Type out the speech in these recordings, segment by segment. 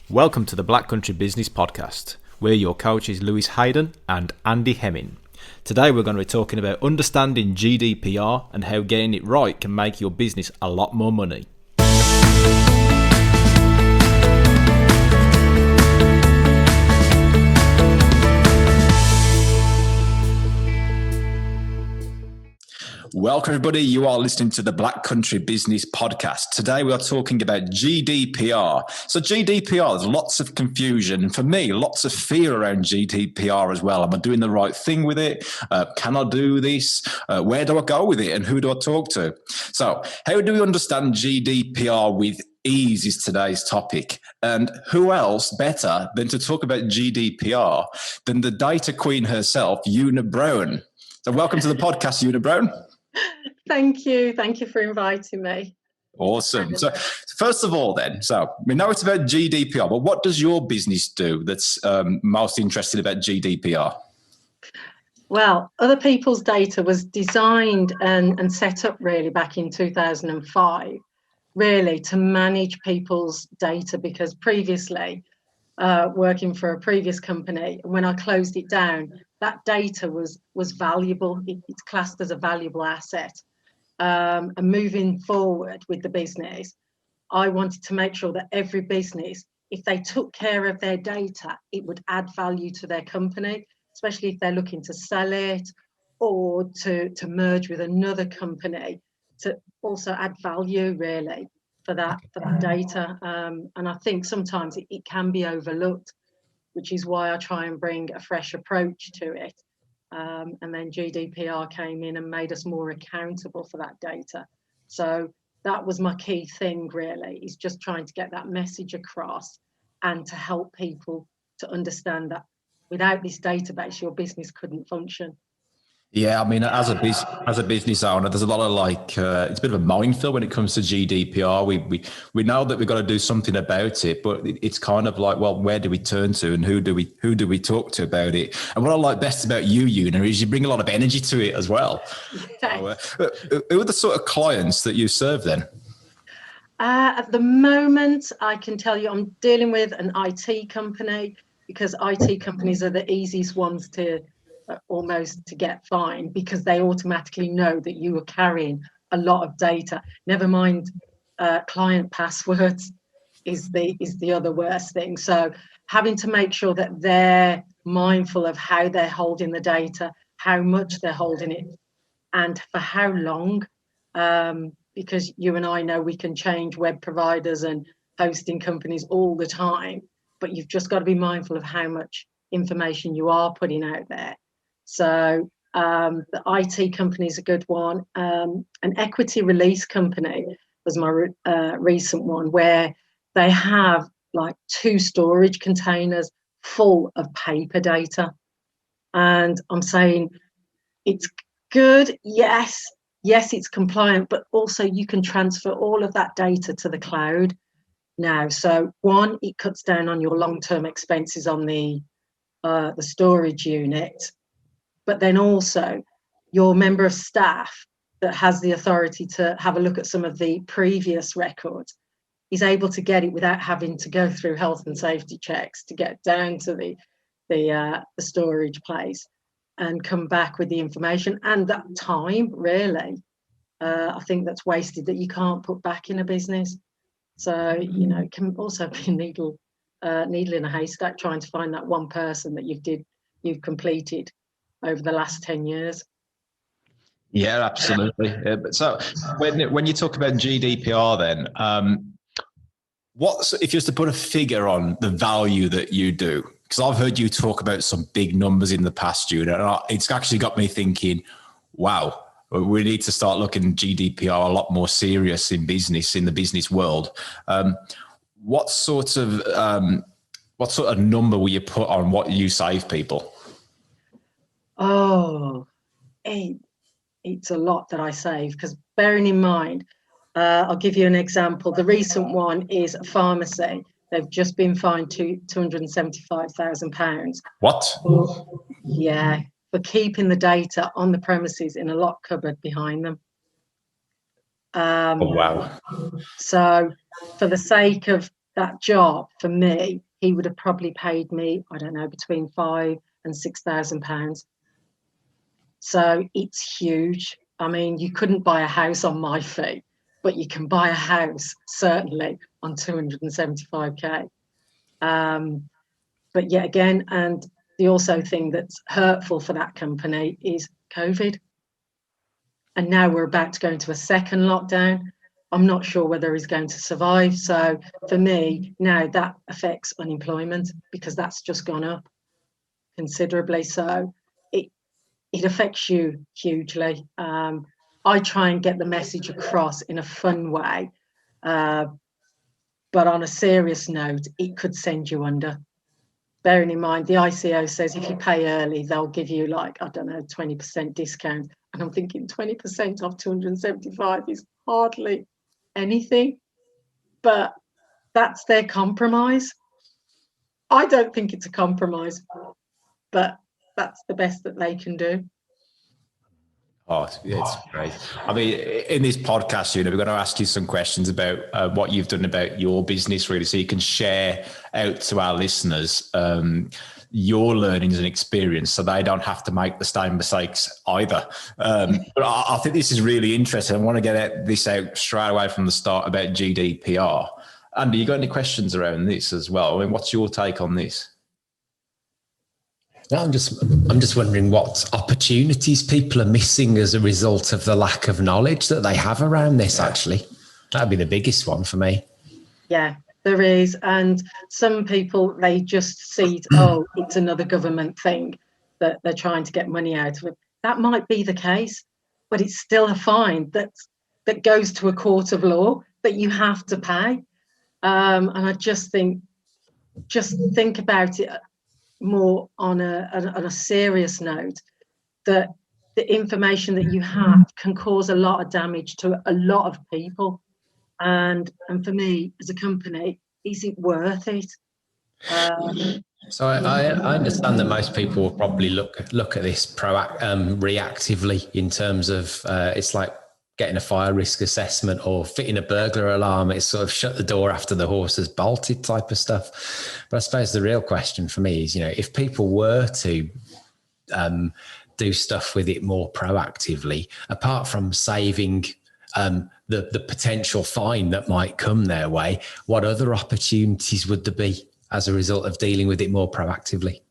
Welcome to the Black Country Business Podcast. We're your coaches Lewis Hayden and Andy Hemming. Today we're going to be talking about understanding GDPR and how getting it right can make your business a lot more money. Welcome everybody, you are listening to the Black Country Business Podcast. Today we are talking about GDPR. So GDPR, there's lots of confusion and for me, lots of fear around GDPR as well. Am I doing the right thing with it? Can I do this? Where do I go with it and who do I talk to? So how do we understand GDPR with ease is today's topic. And who else better than to talk about GDPR than the data queen herself, Una Brown. So welcome to the podcast, Una Brown. Thank you. Thank you for inviting me. Awesome. So first of all then, so we know it's about GDPR, but what does your business do that's most interested about GDPR? Well, other people's data was designed and set up really back in 2005, really to manage people's data because previously, working for a previous company, when I closed it down, that data was valuable. It's classed as a valuable asset. And moving forward with the business, I wanted to make sure that every business, if they took care of their data, it would add value to their company, especially if they're looking to sell it or to merge with another company, to also add value really for that data. And I think sometimes it can be overlooked, which is why I try and bring a fresh approach to it. And then GDPR came in and made us more accountable for that data. So that was my key thing really, is just trying to get that message across and to help people to understand that without this database, your business couldn't function. Yeah, I mean, as a business owner, there's a lot of it's a bit of a minefield when it comes to GDPR. We know that we've got to do something about it, but it's kind of like, well, where do we turn to and who do we talk to about it? And what I like best about you, Una, is you bring a lot of energy to it as well. Yes. So, who are the sort of clients that you serve then? At the moment, I can tell you I'm dealing with an IT company because IT companies are the easiest ones to almost to get fined because they automatically know that you are carrying a lot of data. Never mind client passwords is the other worst thing. So having to make sure that they're mindful of how they're holding the data, how much they're holding it, and for how long. Because you and I know we can change web providers and hosting companies all the time, but you've just got to be mindful of how much information you are putting out there. So the IT company is a good one. An equity release company was my recent one, where they have like 2 storage containers full of paper data. And I'm saying it's good, yes, it's compliant, but also you can transfer all of that data to the cloud now. So one, it cuts down on your long-term expenses on the storage unit. But then also your member of staff that has the authority to have a look at some of the previous records is able to get it without having to go through health and safety checks to get down to the storage place and come back with the information. And that time, really, I think that's wasted that you can't put back in a business. So, it can also be needle in a haystack trying to find that one person that you've completed over the last 10 years. Yeah, absolutely. But so when you talk about GDPR then, if you was to put a figure on the value that you do, because I've heard you talk about some big numbers in the past, Jude, and it's actually got me thinking, wow, we need to start looking GDPR a lot more serious in the business world. What sort of number will you put on what you save people? Oh, it's a lot that I save because bearing in mind, I'll give you an example. The recent one is a pharmacy. They've just been fined £275,000. What? Yeah, for keeping the data on the premises in a lock cupboard behind them. Oh, wow. So for the sake of that job for me, he would have probably paid me, I don't know, between £5,000 and £6,000. So it's huge. I mean, you couldn't buy a house on my fee, but you can buy a house certainly on 275k. But yet again, and the also thing that's hurtful for that company is COVID. And now we're about to go into a second lockdown. I'm not sure whether he's going to survive. So for me, now that affects unemployment because that's just gone up considerably. So it affects you hugely. I try and get the message across in a fun way. But on a serious note, it could send you under. Bearing in mind, the ICO says if you pay early, they'll give you like, I don't know, 20% discount. And I'm thinking 20% off 275 is hardly anything. But that's their compromise. I don't think it's a compromise, but that's the best that they can do. Oh, it's great. I mean, in this podcast, we're going to ask you some questions about what you've done about your business, really, so you can share out to our listeners your learnings and experience so they don't have to make the same mistakes either. But I think this is really interesting. I want to get this out straight away from the start about GDPR. Andy, you got any questions around this as well? I mean, what's your take on this? No, I'm just wondering what opportunities people are missing as a result of the lack of knowledge that they have around this. Actually, that'd be the biggest one for me. Yeah, there is. And some people, they just see, oh, it's another government thing that they're trying to get money out of it. That might be the case, but it's still a fine that goes to a court of law that you have to pay. And I just think about it more on a serious note, that the information that you have can cause a lot of damage to a lot of people, and for me as a company, is it worth it? So I understand that most people will probably look at this reactively in terms of it's like getting a fire risk assessment or fitting a burglar alarm. It's sort of shut the door after the horse has bolted type of stuff. But I suppose the real question for me is, if people were to do stuff with it more proactively, apart from saving the potential fine that might come their way, what other opportunities would there be as a result of dealing with it more proactively?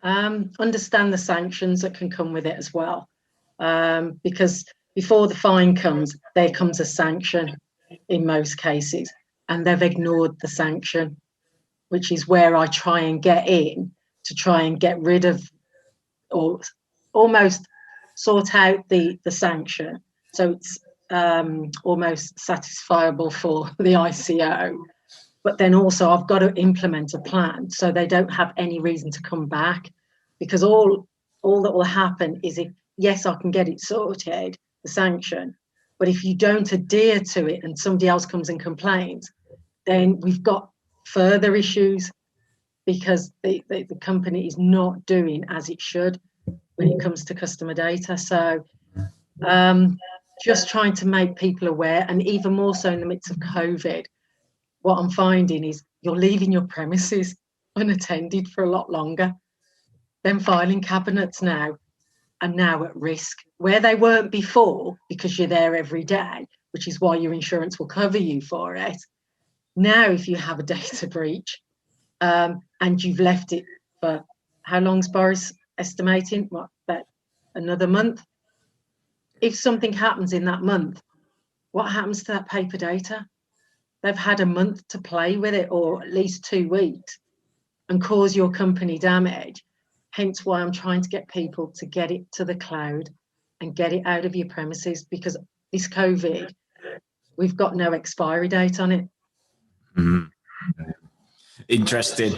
Understand the sanctions that can come with it as well, because before the fine comes, there comes a sanction in most cases, and they've ignored the sanction, which is where I try and get in to try and get rid of or almost sort out the sanction. So it's almost satisfiable for the ICO. But then also I've got to implement a plan so they don't have any reason to come back, because all that will happen is if, yes, I can get it sorted, the sanction, but if you don't adhere to it and somebody else comes and complains, then we've got further issues because the company is not doing as it should when it comes to customer data. So just trying to make people aware, and even more so in the midst of COVID, what I'm finding is you're leaving your premises unattended for a lot longer. Then filing cabinets now are now at risk where they weren't before because you're there every day, which is why your insurance will cover you for it. Now, if you have a data breach and you've left it for, how long's Boris estimating? What, about another month? If something happens in that month, what happens to that paper data? They've had a month to play with it, or at least 2 weeks, and cause your company damage. Hence why I'm trying to get people to get it to the cloud and get it out of your premises, because this COVID, we've got no expiry date on it. Mm-hmm. Interesting.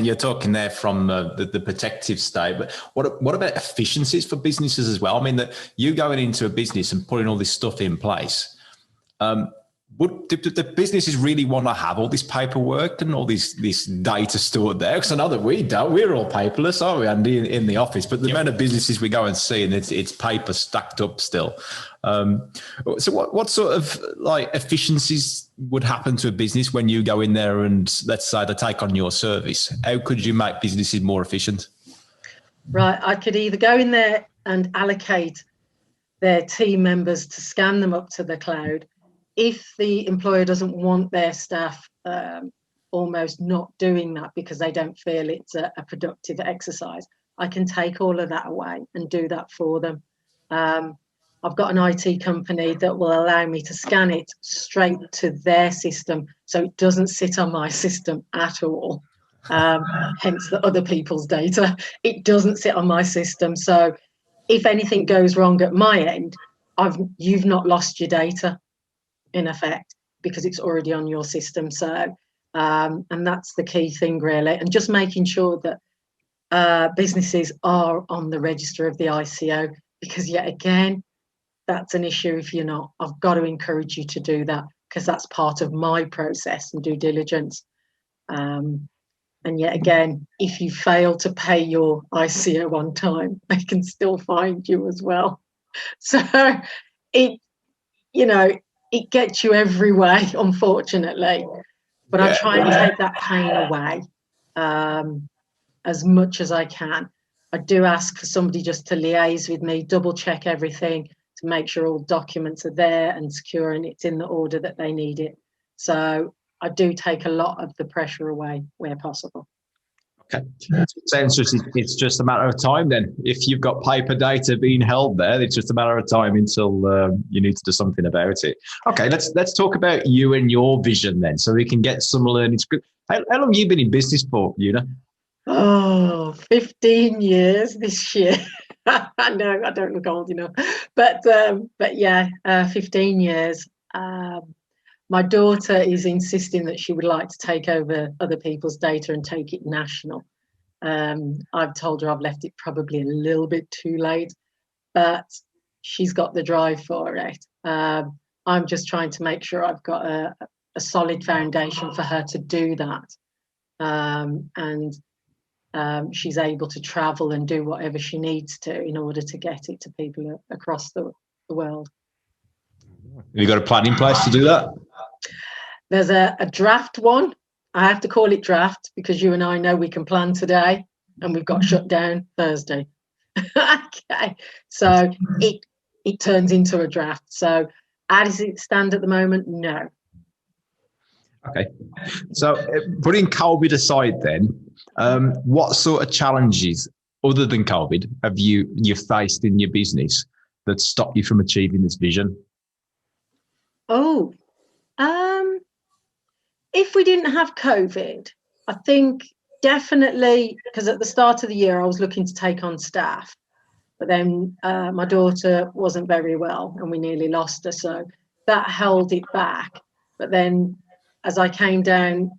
You're talking there from the protective state, but what about efficiencies for businesses as well? I mean, that you going into a business and putting all this stuff in place, Would the businesses really want to have all this paperwork and all this data stored there? Because I know that we don't. We're all paperless, aren't we, Andy, in the office? But the amount of businesses we go and see, and it's paper stacked up still. So what sort of like efficiencies would happen to a business when you go in there and, let's say, they take on your service? How could you make businesses more efficient? Right, I could either go in there and allocate their team members to scan them up to the cloud. If the employer doesn't want their staff almost not doing that because they don't feel it's a productive exercise, I can take all of that away and do that for them. I've got an IT company that will allow me to scan it straight to their system, so it doesn't sit on my system at all. Hence the other people's data. It doesn't sit on my system. So if anything goes wrong at my end, you've not lost your data, in effect, because it's already on your system. So and that's the key thing, really, and just making sure that businesses are on the register of the ICO, because yet again, that's an issue. If you're not, I've got to encourage you to do that, because that's part of my process and due diligence. And yet again, if you fail to pay your ICO on time, they can still find you as well. So it gets you every way, unfortunately. But I try and take that pain away as much as I can. I do ask for somebody just to liaise with me, double check everything to make sure all documents are there and secure and it's in the order that they need it. So I do take a lot of the pressure away where possible. Okay. Sounds it's just a matter of time then. If you've got paper data being held there, it's just a matter of time until you need to do something about it. Okay, let's talk about you and your vision then, so we can get some learning. How long have you been in business for, Una? Oh, 15 years this year. I know I don't look old enough, but yeah, 15 years. My daughter is insisting that she would like to take over other people's data and take it national. I've told her I've left it probably a little bit too late, but she's got the drive for it. I'm just trying to make sure I've got a solid foundation for her to do that. And she's able to travel and do whatever she needs to in order to get it to people across the world. Have you got a plan in place to do that? There's a draft one. I have to call it draft because you and I know we can plan today and we've got shut down Thursday. Okay, so it turns into a draft. So how does it stand at the moment? No. Okay, so putting COVID aside then, what sort of challenges other than COVID have you faced in your business that stop you from achieving this vision? Oh, if we didn't have COVID, I think definitely, because at the start of the year I was looking to take on staff, but then my daughter wasn't very well and we nearly lost her, so that held it back. But then as I came down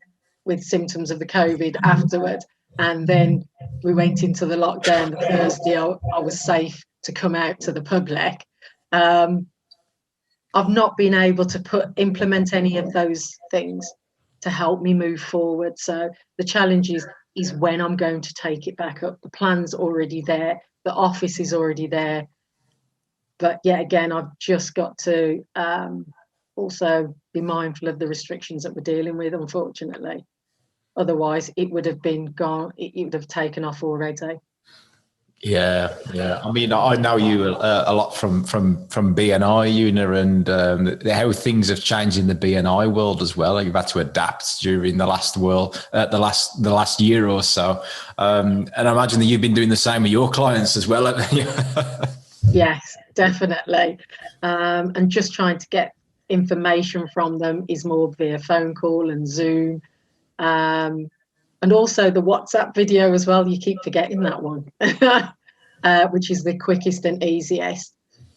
with symptoms of the COVID afterwards, and then we went into the lockdown the first day I was safe to come out to the public, I've not been able to implement any of those things to help me move forward. So the challenge is when I'm going to take it back up. The plan's already there, the office is already there. But yet again, I've just got to also be mindful of the restrictions that we're dealing with, unfortunately. Otherwise, it would have been gone, it would have taken off already. Yeah. I mean, I know you a lot from BNI, Una, and how things have changed in the BNI world as well. You've had to adapt during the last year or so, and I imagine that you've been doing the same with your clients as well, haven't you? Yes, definitely, and just trying to get information from them is more via phone call and Zoom. And also the WhatsApp video as well. You keep forgetting that one, which is the quickest and easiest.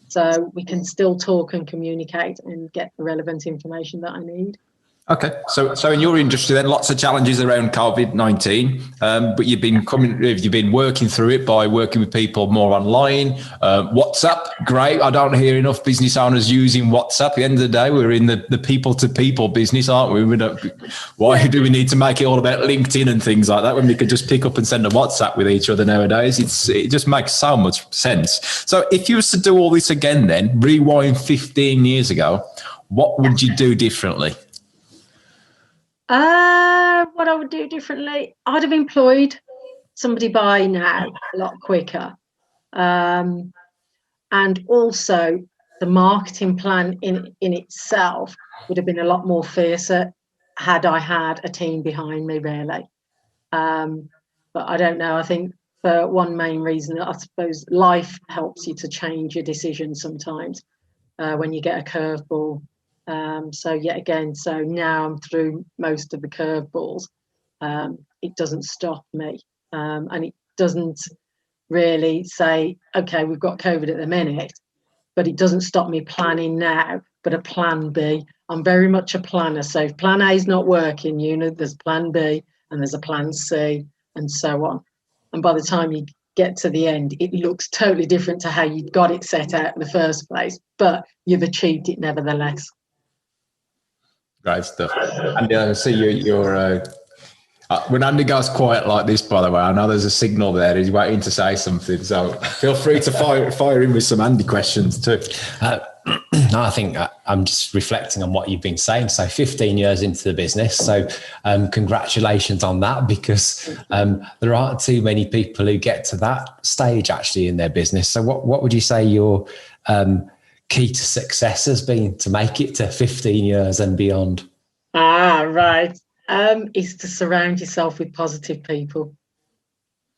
So we can still talk and communicate and get the relevant information that I need. Okay, so in your industry, then lots of challenges around COVID-19, but you've been working through it by working with people more online. WhatsApp, great. I don't hear enough business owners using WhatsApp. At the end of the day, we're in the people-to-people business, aren't we? Why do we need to make it all about LinkedIn and things like that when we could just pick up and send a WhatsApp with each other nowadays? It just makes so much sense. So if you was to do all this again, then rewind 15 years ago, what would you do differently? What I would do differently, I'd have employed somebody by now a lot quicker. And also the marketing plan in itself would have been a lot more fiercer had I had a team behind me, really. But I don't know. I think for one main reason, I suppose life helps you to change your decisions sometimes when you get a curveball. So now I'm through most of the curveballs. It doesn't stop me, and it doesn't really say, okay, we've got COVID at the minute, but it doesn't stop me planning now, but a plan B. I'm very much a planner. So if plan A is not working, there's plan B and there's a plan C and so on. And by the time you get to the end, it looks totally different to how you got it set out in the first place, but you've achieved it nevertheless. Great stuff. And I see you're when Andy goes quiet like this, by the way, I know there's a signal there. He's waiting to say something. So feel free to fire in with some Andy questions too. No, I think I'm just reflecting on what you've been saying. So 15 years into the business. So congratulations on that, because there aren't too many people who get to that stage actually in their business. So what would you say your key to success has been to make it to 15 years and beyond? Right. Is to surround yourself with positive people.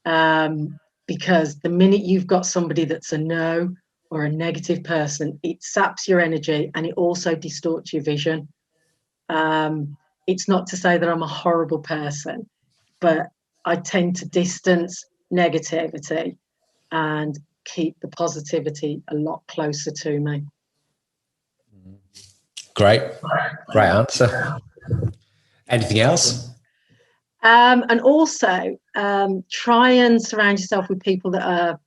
Because the minute you've got somebody that's a no or a negative person, it saps your energy and it also distorts your vision. It's not to say that I'm a horrible person, but I tend to distance negativity and keep the positivity a lot closer to me. Great answer. Anything else? And also try and surround yourself with people that are,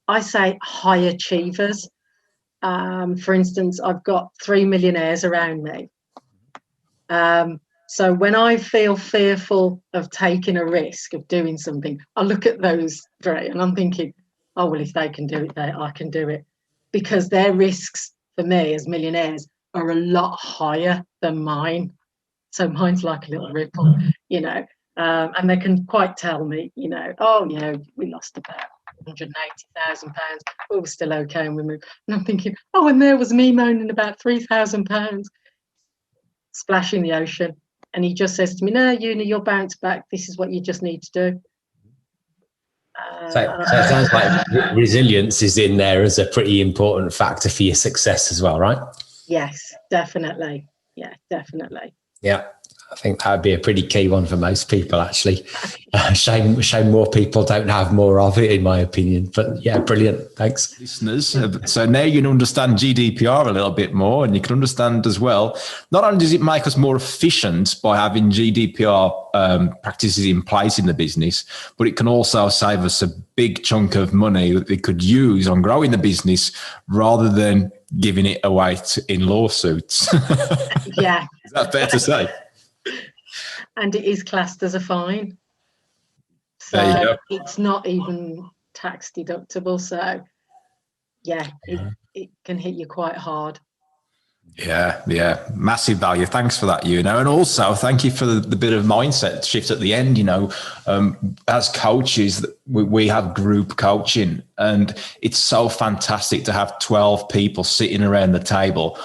I say, high achievers. For instance, I've got 3 millionaires around me. So when I feel fearful of taking a risk of doing something, I look at those three and I'm thinking, oh, well, if they can do it, I can do it. Because their risks for me as millionaires are a lot higher than mine. So mine's like a little ripple, and they can quite tell me, we lost about £180,000. We were still okay and we moved. And I'm thinking, oh, and there was me moaning about £3,000 splashing the ocean. And he just says to me, no, you'll bounce back. This is what you just need to do. So it sounds like resilience is in there as a pretty important factor for your success as well, right? Yes, definitely. Yeah, definitely. Yeah, I think that would be a pretty key one for most people, actually. Shame more people don't have more of it, in my opinion. But yeah, brilliant. Thanks. Listeners, so now you can understand GDPR a little bit more, and you can understand as well, not only does it make us more efficient by having GDPR practices in place in the business, but it can also save us a big chunk of money that we could use on growing the business rather than giving it away in lawsuits. Yeah. Is that fair to say? And it is classed as a fine. So it's not even tax deductible. So yeah, it can hit you quite hard. Yeah. Massive value. Thanks for that, And also thank you for the bit of mindset shift at the end. As coaches, we have group coaching, and it's so fantastic to have 12 people sitting around the table,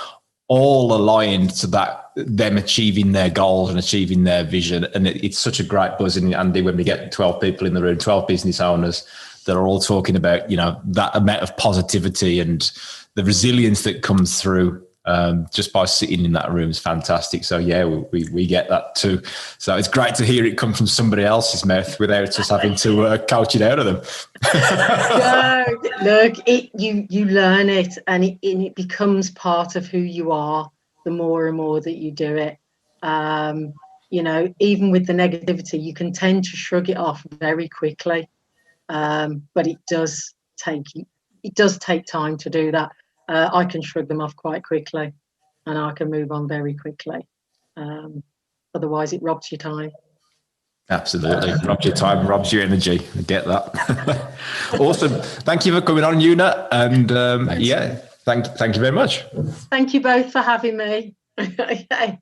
all aligned to them achieving their goals and achieving their vision. And it's such a great buzz, Andy, when we get 12 people in the room, 12 business owners that are all talking about, that amount of positivity and the resilience that comes through just by sitting in that room is fantastic. So yeah, we get that too. So it's great to hear it come from somebody else's mouth without us having to coach it out of them. No, look, you learn it, and it becomes part of who you are the more and more that you do it. Even with the negativity, you can tend to shrug it off very quickly. But it does take time to do that. I can shrug them off quite quickly, and I can move on very quickly. Otherwise, it robs your time. Absolutely. Robs your time, robs your energy. I get that. Awesome. Thank you for coming on, Una. And thank you very much. Thank you both for having me. Okay.